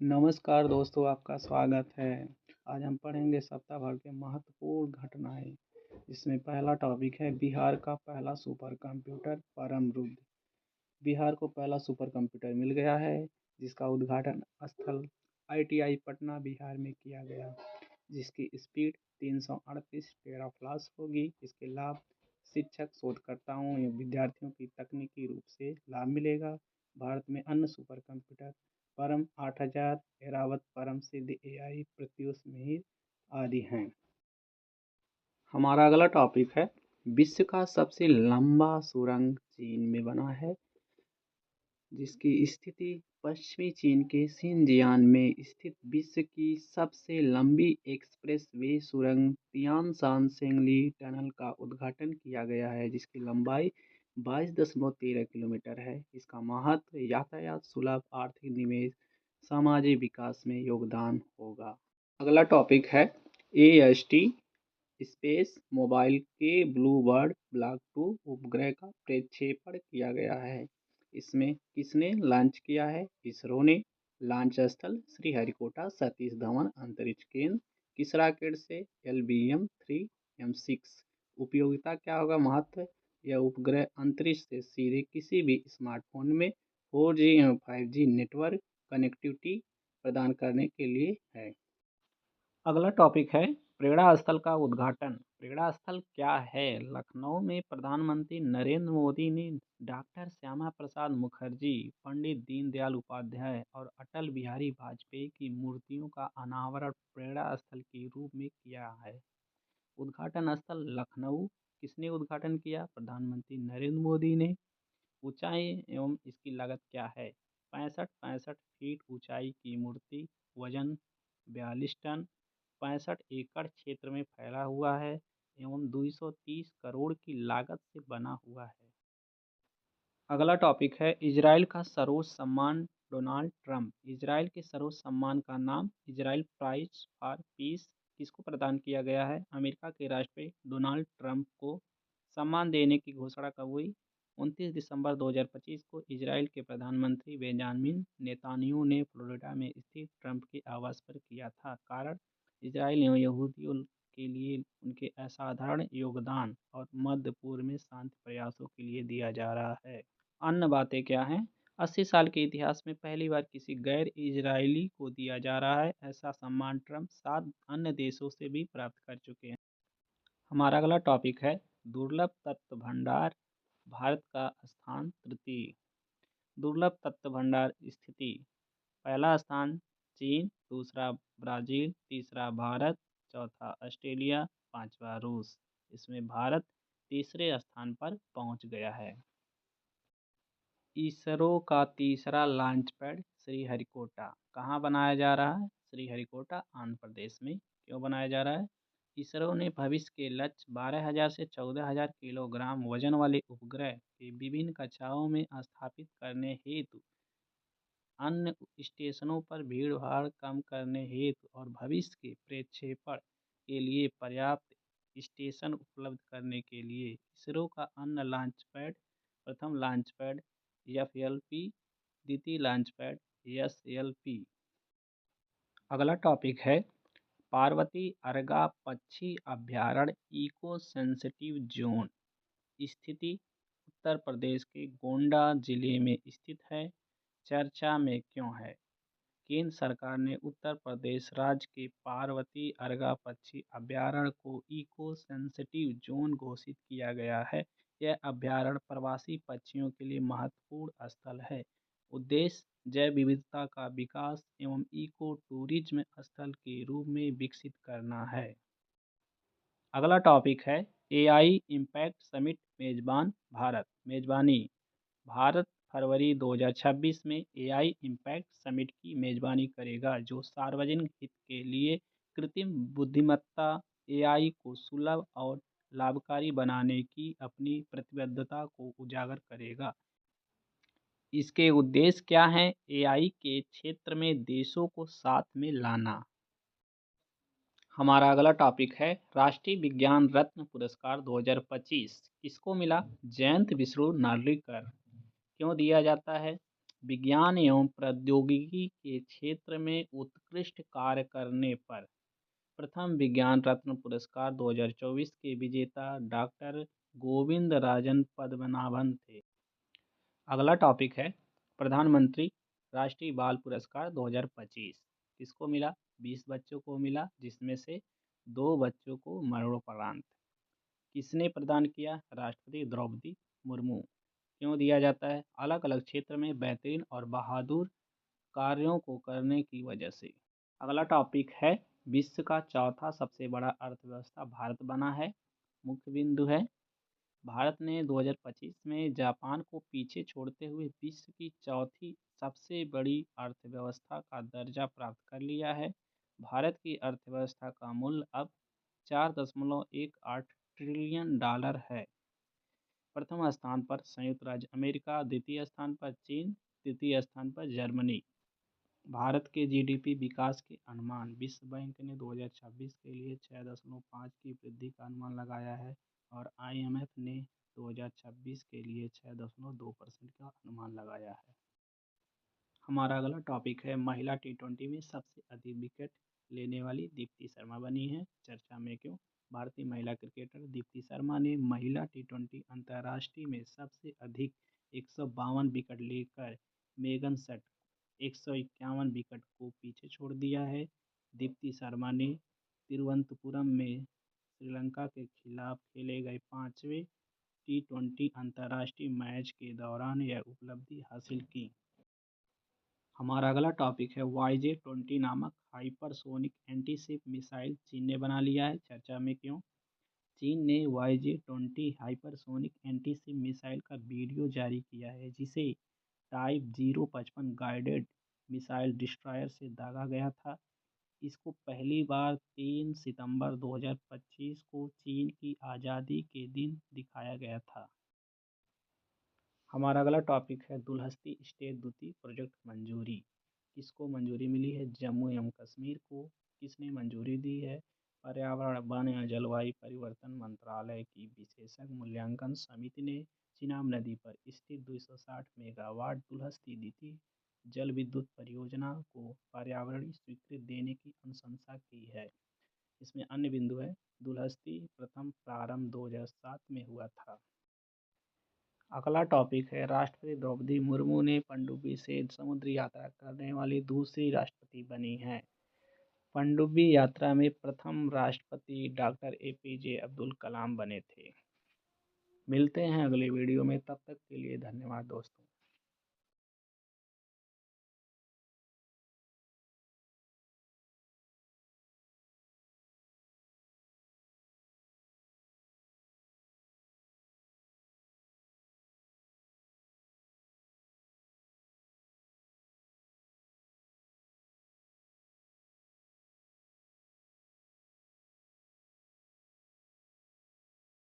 नमस्कार दोस्तों, आपका स्वागत है। आज हम पढ़ेंगे सप्ताह भर के महत्वपूर्ण घटनाएँ। इसमें पहला टॉपिक है बिहार का पहला सुपर कंप्यूटर परम रुद्र। बिहार को पहला सुपर कंप्यूटर मिल गया है, जिसका उद्घाटन स्थल आईटीआई पटना बिहार में किया गया, जिसकी स्पीड 338 टेराफ्लॉप्स होगी। इसके लाभ शिक्षक, शोधकर्ताओं एवं विद्यार्थियों की तकनीकी रूप से लाभ मिलेगा। भारत में अन्य सुपर कंप्यूटर परम 8000, एरावत परम सिद्ध एआई प्रत्यूष मिहिर आदि हैं। हमारा अगला टॉपिक है विश्व का सबसे लंबा सुरंग चीन में बना है, जिसकी स्थिति पश्चिमी चीन के शिनजियांग में स्थित विश्व की सबसे लंबी एक्सप्रेस वे सुरंग तियानशान सेंगली टनल का उद्घाटन किया गया है, जिसकी लंबाई 22.13 किलोमीटर है। इसका महत्व यातायात सुलभ, आर्थिक निवेश, सामाजिक विकास में योगदान होगा। अगला टॉपिक है एएसटी स्पेस मोबाइल के ब्लू बर्ड ब्लॉक 2 उपग्रह का प्रक्षेपण किया गया है। इसमें किसने लॉन्च किया है? इसरो ने। लॉन्च स्थल श्रीहरिकोटा सतीश धवन अंतरिक्ष केंद्र। किस रॉकेट से? LBM-3M6। उपयोगिता क्या होगा? महत्व, यह उपग्रह अंतरिक्ष से सीधे किसी भी स्मार्टफोन में 4G एवं 5G नेटवर्क कनेक्टिविटी प्रदान करने के लिए है। अगला टॉपिक है प्रेरणा स्थल का उद्घाटन। प्रेरणा स्थल क्या है? लखनऊ में प्रधानमंत्री नरेंद्र मोदी ने डॉक्टर श्यामा प्रसाद मुखर्जी, पंडित दीनदयाल उपाध्याय और अटल बिहारी वाजपेयी की मूर्तियों का अनावरण प्रेरणा स्थल के रूप में किया है। उद्घाटन स्थल लखनऊ। किसने उद्घाटन किया? प्रधानमंत्री नरेंद्र मोदी ने। ऊंचाई एवं इसकी लागत क्या है? 65 फीट ऊंचाई की मूर्ति, वजन 42 टन, 65 एकड़ क्षेत्र में फैला हुआ है एवं 230 करोड़ की लागत से बना हुआ है। अगला टॉपिक है इजराइल का सर्वोच्च सम्मान डोनाल्ड ट्रंप। इजराइल के सर्वोच्च सम्मान का नाम इजराइल प्राइज फॉर पीस किसको प्रदान किया गया है? अमेरिका के राष्ट्रपति डोनाल्ड ट्रंप को सम्मान देने की घोषणा कब हुई? 29 दिसंबर 2025 को इजराइल के प्रधानमंत्री बेंजामिन नेतान्याहू ने फ्लोरिडा में स्थित ट्रंप के आवास पर किया था। कारण, इजराइल एवं यहूदियों के लिए उनके असाधारण योगदान और मध्य पूर्व में शांति प्रयासों के लिए दिया जा रहा है। अन्य बातें क्या हैं? 80 साल के इतिहास में पहली बार किसी गैर इजरायली को दिया जा रहा है। ऐसा सम्मान ट्रंप 7 अन्य देशों से भी प्राप्त कर चुके हैं। हमारा अगला टॉपिक है दुर्लभ तत्व भंडार। भारत का स्थान तृतीय। दुर्लभ तत्व भंडार स्थिति, पहला स्थान चीन, दूसरा ब्राज़ील, तीसरा भारत, चौथा ऑस्ट्रेलिया, पांचवा रूस। इसमें भारत तीसरे स्थान पर पहुंच गया है। इसरो का तीसरा लॉन्च पैड श्रीहरिकोटा कहाँ बनाया जा रहा है? श्रीहरिकोटा आंध्र प्रदेश में। क्यों बनाया जा रहा है? इसरो ने भविष्य के लक्ष्य 12,000 से 14,000 किलोग्राम वजन वाले उपग्रह के विभिन्न कक्षाओं में स्थापित करने हेतु, अन्य स्टेशनों पर भीड़ भाड़ कम करने हेतु और भविष्य के प्रक्षेपण के लिए पर्याप्त स्टेशन उपलब्ध करने के लिए इसरो का अन्य लॉन्च पैड, प्रथम लॉन्च पैड FLP, द्वितीय लॉन्च पैड SLP। अगला टॉपिक है पार्वती अर्गा पक्षी अभ्यारण्य इको सेंसिटिव जोन। स्थिति, उत्तर प्रदेश के गोंडा जिले में स्थित है। चर्चा में क्यों है? केंद्र सरकार ने उत्तर प्रदेश राज्य के पार्वती अर्गा पक्षी अभ्यारण्य को इको सेंसिटिव जोन घोषित किया गया है। यह अभ्यारण्य प्रवासी पक्षियों के लिए महत्वपूर्ण स्थल है। उद्देश्य जैव विविधता का विकास एवं इको टूरिज्म स्थल के रूप में विकसित करना है। अगला टॉपिक है एआई इम्पैक्ट समिट मेजबान भारत। मेजबानी, भारत फरवरी 2026 में एआई इम्पैक्ट समिट की मेजबानी करेगा, जो सार्वजनिक हित के लिए कृत्रिम बुद्धिमत्ता एआई को सुलभ और लाभकारी बनाने की अपनी प्रतिबद्धता को उजागर करेगा। इसके उद्देश्य क्या हैं? एआई के क्षेत्र में देशों को साथ में लाना। हमारा अगला टॉपिक है राष्ट्रीय विज्ञान रत्न पुरस्कार 2025 किसको मिला? जयंत विष्णु नार्लिकर। क्यों दिया जाता है? विज्ञान एवं प्रौद्योगिकी के क्षेत्र में उत्कृष्ट कार्य करने पर प्रथम विज्ञान रत्न पुरस्कार 2024 के विजेता डॉक्टर गोविंद राजन पद्मनाभन थे। अगला टॉपिक है प्रधानमंत्री राष्ट्रीय बाल पुरस्कार 2025। किसको मिला? 20 बच्चों को मिला, जिसमें से 2 बच्चों को मरणोपरांत। किसने प्रदान किया? राष्ट्रपति द्रौपदी मुर्मू। क्यों दिया जाता है? अलग अलग क्षेत्र में बेहतरीन और बहादुर कार्यों को करने की वजह से। अगला टॉपिक है विश्व का चौथा सबसे बड़ा अर्थव्यवस्था भारत बना है। मुख्य बिंदु है भारत ने 2025 में जापान को पीछे छोड़ते हुए विश्व की चौथी सबसे बड़ी अर्थव्यवस्था का दर्जा प्राप्त कर लिया है। भारत की अर्थव्यवस्था का मूल्य अब 4.18 ट्रिलियन डॉलर है। प्रथम स्थान पर संयुक्त राज्य अमेरिका, द्वितीय स्थान पर चीन, तृतीय स्थान पर जर्मनी। भारत के जीडीपी विकास के अनुमान विश्व बैंक ने 2026 के लिए 6.5 की वृद्धि का अनुमान लगाया है और आईएमएफ ने 2026 के लिए 6.2% का अनुमान लगाया है। हमारा अगला टॉपिक है महिला टी20 में सबसे अधिक विकेट लेने वाली दीप्ति शर्मा बनी है। चर्चा में क्यों? भारतीय महिला क्रिकेटर दीप्ति शर्मा ने महिला टी20 अंतर्राष्ट्रीय में सबसे अधिक 152 विकेट लेकर मेगन सेट 151 विकेट को पीछे छोड़ दिया है। दीप्ति शर्मा ने तिरुवनंतपुरम में श्रीलंका के खिलाफ खेले गए 5वें टी20 अंतर्राष्ट्रीय मैच के दौरान यह उपलब्धि हासिल की। हमारा अगला टॉपिक है YJ-20 नामक हाइपरसोनिक एंटीशिप मिसाइल चीन ने बना लिया है। चर्चा में क्यों? चीन ने YJ-20 हाइपरसोनिक एंटीशिप मिसाइल का वीडियो जारी किया है, जिसे टाइप 055 गाइडेड मिसाइल डिस्ट्रॉयर से दागा गया था। इसको पहली बार 3 सितंबर 2025 को चीन की आज़ादी के दिन दिखाया गया था। हमारा अगला टॉपिक है दुलहस्ती स्टेट द्वितीय प्रोजेक्ट मंजूरी। किसको मंजूरी मिली है? जम्मू एवं कश्मीर को। किसने मंजूरी दी है? पर्यावरण, वन एवं जलवायु परिवर्तन मंत्रालय की विशेषज्ञ मूल्यांकन समिति ने चिनाब नदी पर स्थित 260 मेगावाट दुलहस्ती द्वितीय जल विद्युत परियोजना को पर्यावरणीय स्वीकृति देने की अनुशंसा की है। इसमें अन्य बिंदु है दुलहस्ती प्रथम प्रारंभ 2007 में हुआ था। अगला टॉपिक है राष्ट्रपति द्रौपदी मुर्मू ने पनडुब्बी से समुद्री यात्रा करने वाली दूसरी राष्ट्रपति बनी हैं। पनडुब्बी यात्रा में प्रथम राष्ट्रपति डॉक्टर APJ अब्दुल कलाम बने थे। मिलते हैं अगले वीडियो में, तब तक के लिए धन्यवाद दोस्तों।